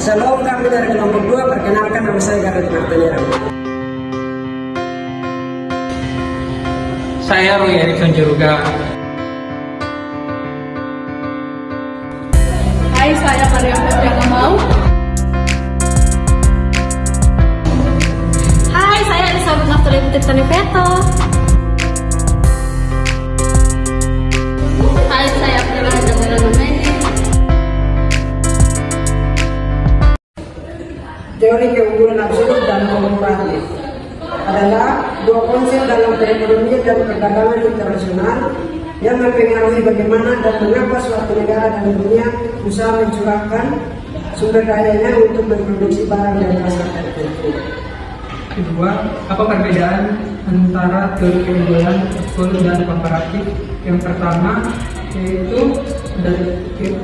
Sebelum kami dari kelompok 2, perkenalkan nama saya Garut Martiniram. Saya Roy Erikson Jeruga. Hai, saya Maria Febriana Mau. Hai, saya Elizabeth Naftali Putri Taniveto. Hai, saya Aprila Jamila Numeni. Teori keunggulan absolut dan komparatif adalah dua konsep dalam perekonomian dan perdagangan internasional yang mempengaruhi bagaimana dan mengapa suatu negara dan dunia usaha mencurahkan sumber dayanya untuk memproduksi barang dan jasa tertentu. Kedua, apa perbedaan antara teori keunggulan absolut dan komparatif? Yang pertama yaitu dari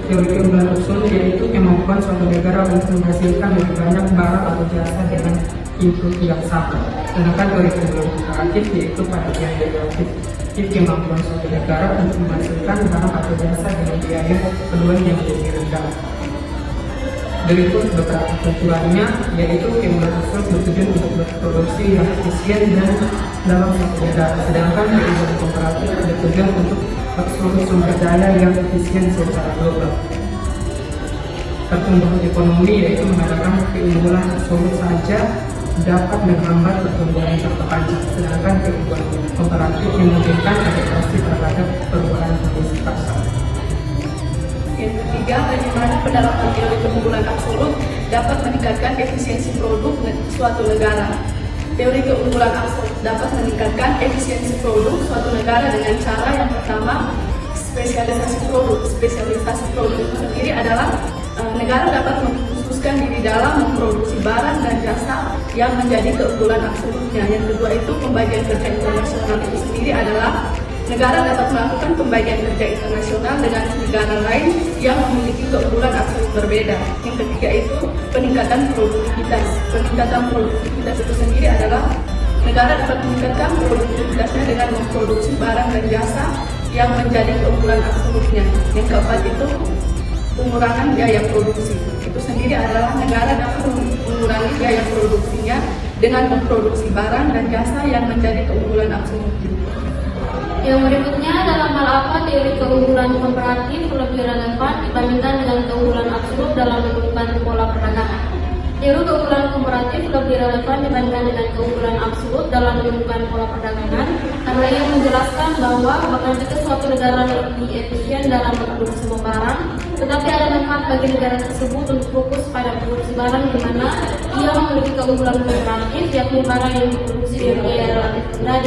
teori keunggulan absolut yaitu kemampuan suatu negara untuk menghasilkan lebih banyak barang atau jasa dengan input yang sama. Sedangkan teori keunggulan komparatif yaitu pada yang relatif, kemampuan suatu negara untuk menghasilkan barang atau jasa dengan biaya keduanya yang lebih rendah. Berikut beberapa ketentuannya, yaitu keunggulan absolut bertujuan untuk berproduksi yang efisien dan dalam suatu negara, sedangkan keunggulan komparatif bertujuan untuk absolut sumber daya yang efisien secara global. Pertumbuhan ekonomi yaitu mengadakan keunggulan absolut saja dapat menghambat pertumbuhan jangka panjang, sedangkan keunggulan komparatif memungkinkan adaptasi terhadap perubahan kondisi pasar. Yang ketiga, bagaimana penerapan teori keunggulan absolut dapat meningkatkan efisiensi produk suatu negara. Teori keunggulan absolut dapat meningkatkan efisiensi produk suatu negara dengan cara yang pertama, spesialisasi produk. Spesialisasi produk itu sendiri adalah negara dapat mengkhususkan diri dalam memproduksi barang dan jasa yang menjadi keunggulan absolutnya. Yang kedua itu pembagian kerja internasional itu sendiri adalah negara dapat melakukan pembagian kerja internasional dengan negara lain yang memiliki keunggulan absolut berbeda. Yang ketiga itu peningkatan produktivitas. Peningkatan produktivitas itu sendiri adalah negara dapat meningkatkan produktivitasnya dengan memproduksi barang dan jasa yang menjadi keunggulan absolutnya. Yang keempat itu pengurangan biaya produksi. Itu sendiri adalah negara dapat mengurangi biaya produksinya dengan memproduksi barang dan jasa yang menjadi keunggulan absolutnya. Yang berikutnya, dalam hal apa teori keunggulan komparatif lebih relevan dibandingkan dengan keunggulan absolut dalam menemukan pola perdagangan? Teori keunggulan komparatif lebih relevan dibandingkan dengan keunggulan absolut dalam menemukan pola perdagangan karena ia menjelaskan bahwa bahkan jika suatu negara lebih efisien dalam memproduksi semua barang, tetapi ada manfaat bagi negara tersebut untuk fokus pada produksi barang di mana ia memiliki keunggulan komparatif, yakni barang yang diproduksi dengan biaya relatif rendah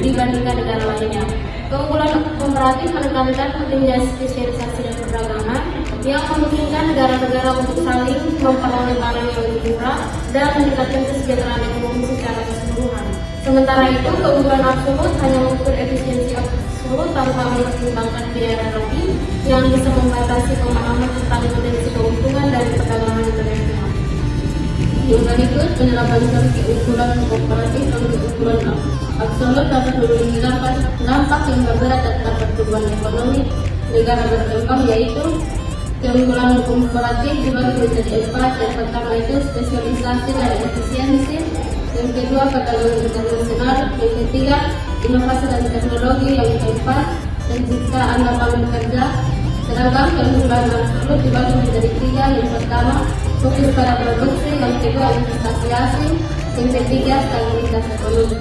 dibandingkan negara lainnya. Keunggulan komparatif menekankan pentingnya spesialisasi dan perdagangan yang memungkinkan negara-negara untuk saling memperoleh barang yang lebih murah dan meningkatkan kesejahteraan ekonomi secara keseluruhan. Sementara itu, keunggulan absolut hanya mengukur efisiensi absolut tanpa mempertimbangkan biaya relatif yang bisa membatasi pemahaman tentang potensi keuntungan dari perdagangan internasional. Yang berikut, penerapan keunggulan komparatif dan keunggulan absolut dapat memiliki dampak yang berbeda terhadap pertumbuhan ekonomi negara berkembang, yaitu keunggulan komparatif dibagi menjadi 4. Yang pertama itu spesialisasi dan efisiensi, yang kedua perdagangan internasional, yang ketiga inovasi dan teknologi, yang keempat penciptaan lapangan kerja. Sedangkan keunggulan absolut dibagi menjadi 3. Yang pertama fokus pada produksi, yang kedua investasi asing, yang ketiga stabilitas ekonomi.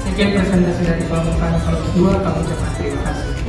Sekian presentasi dari kelompok 2, kami ucapkan terima kasih.